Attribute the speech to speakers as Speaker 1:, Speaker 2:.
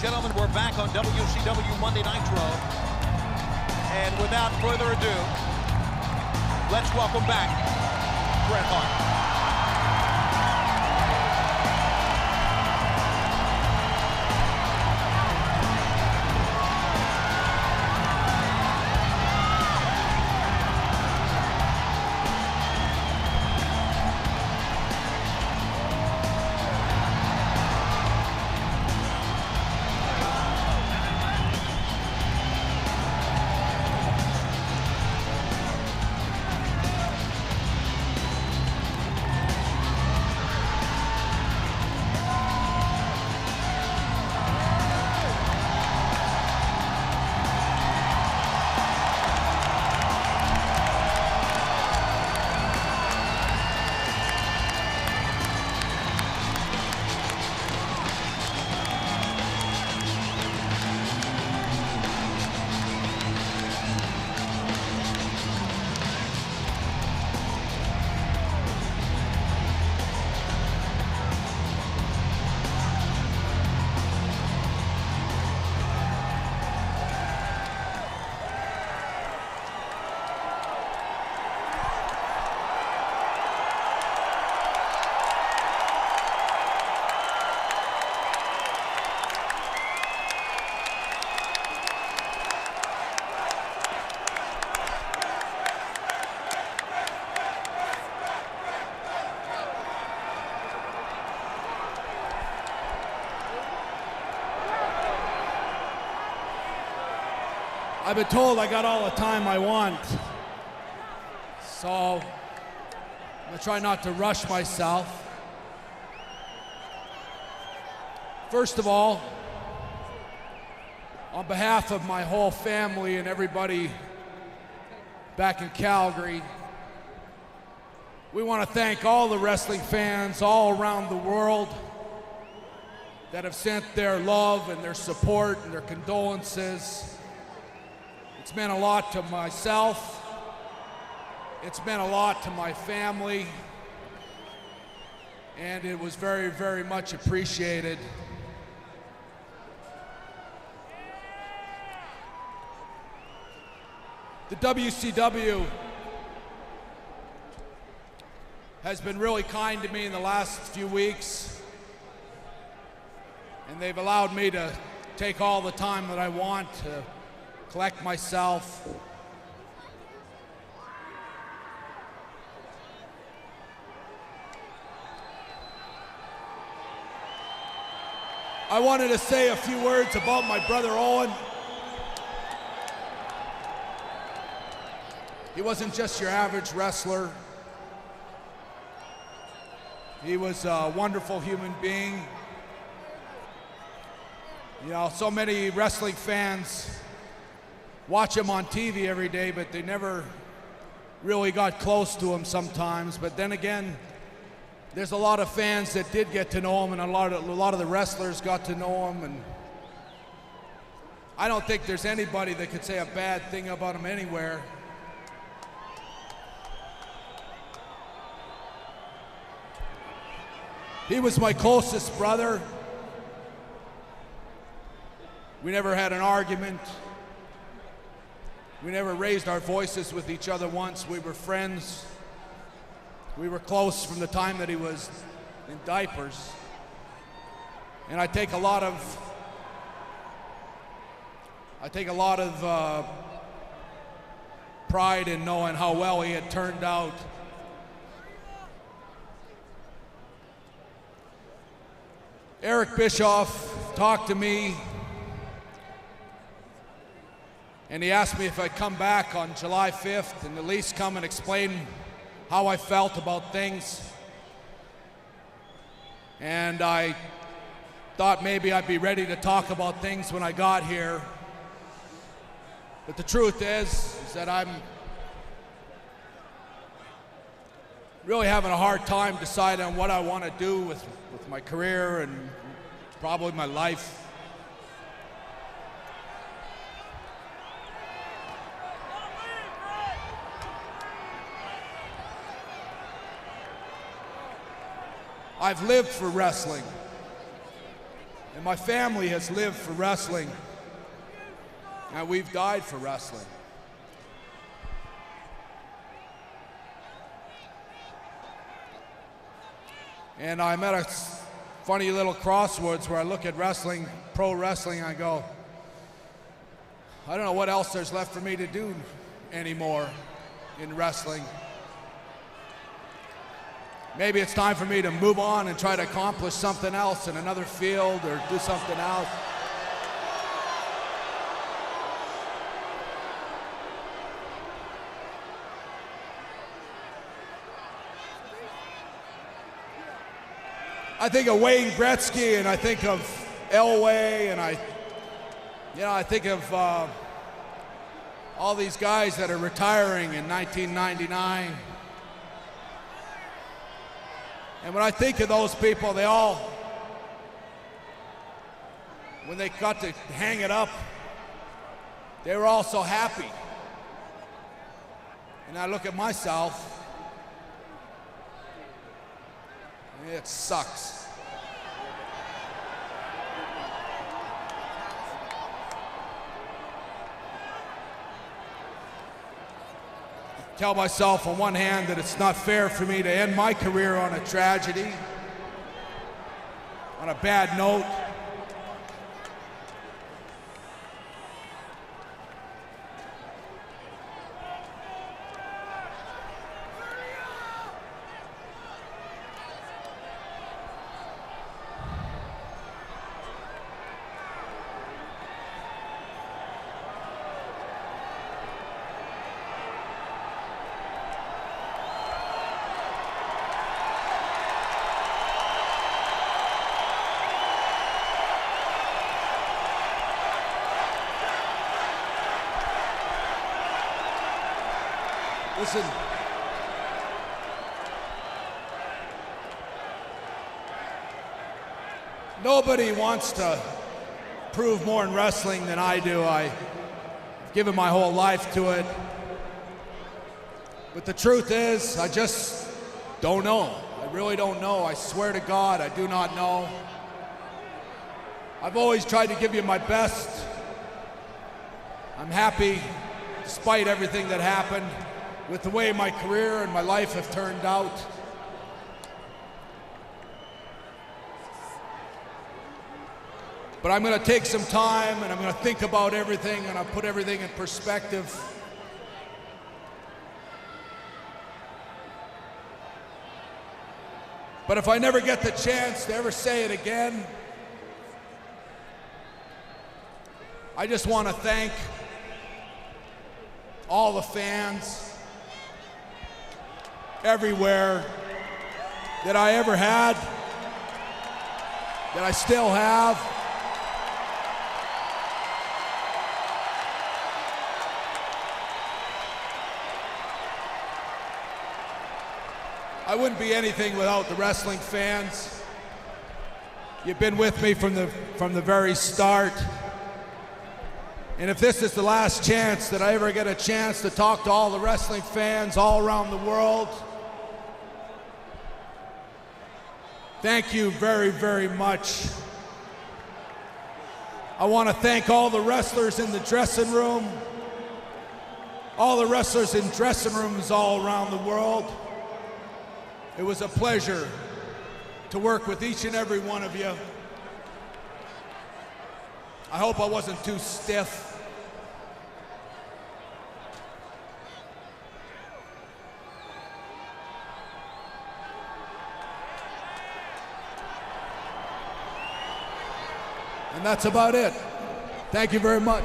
Speaker 1: and gentlemen, we're back on WCW Monday Nitro. And without further ado, let's welcome back Bret Hart.
Speaker 2: I've been told I got all the time I want, so I'm gonna try not to rush myself. First of all, on behalf of my whole family and everybody back in Calgary, we want to thank all the wrestling fans all around the world that have sent their love and their support and their condolences. It's meant a lot to myself. It's meant a lot to my family. And it was very, very much appreciated. The WCW has been really kind to me in the last few weeks. And they've allowed me to take all the time that I want to collect myself. I wanted to say a few words about my brother Owen. He wasn't just your average wrestler. He was a wonderful human being. You know, so many wrestling fans watch him on TV every day, but they never really got close to him sometimes. But then again, there's a lot of fans that did get to know him, and a lot of the wrestlers got to know him. And I don't think there's anybody that could say a bad thing about him anywhere. He was my closest brother. We never had an argument. We never raised our voices with each other once. We were friends. We were close from the time that he was in diapers. And I take a lot of pride in knowing how well he had turned out. Eric Bischoff talked to me, and he asked me if I'd come back on July 5th and at least come and explain how I felt about things. And I thought maybe I'd be ready to talk about things when I got here. But the truth is that I'm really having a hard time deciding on what I want to do with my career and probably my life. I've lived for wrestling. And my family has lived for wrestling, and we've died for wrestling. And I'm at a funny little crossroads where I look at wrestling, pro wrestling, and I go, I don't know what else there's left for me to do anymore in wrestling. Maybe it's time for me to move on and try to accomplish something else in another field or do something else. I think of Wayne Gretzky, and I think of Elway, and I think of all these guys that are retiring in 1999. And when I think of those people, they all, when they got to hang it up, they were all so happy. And I look at myself, it sucks. I tell myself on one hand that it's not fair for me to end my career on a tragedy, on a bad note. Listen, nobody wants to prove more in wrestling than I do. I've given my whole life to it. But the truth is, I just don't know. I really don't know. I swear to God, I do not know. I've always tried to give you my best. I'm happy, despite everything that happened, with the way my career and my life have turned out. But I'm going to take some time, and I'm going to think about everything, and I'll put everything in perspective. But if I never get the chance to ever say it again, I just want to thank all the fans everywhere that I ever had, that I still have. I wouldn't be anything without the wrestling fans. You've been with me from the very start. And if this is the last chance that I ever get a chance to talk to all the wrestling fans all around the world, thank you very, very much. I want to thank all the wrestlers in the dressing room, all the wrestlers in dressing rooms all around the world. It was a pleasure to work with each and every one of you. I hope I wasn't too stiff. And that's about it. Thank you very much.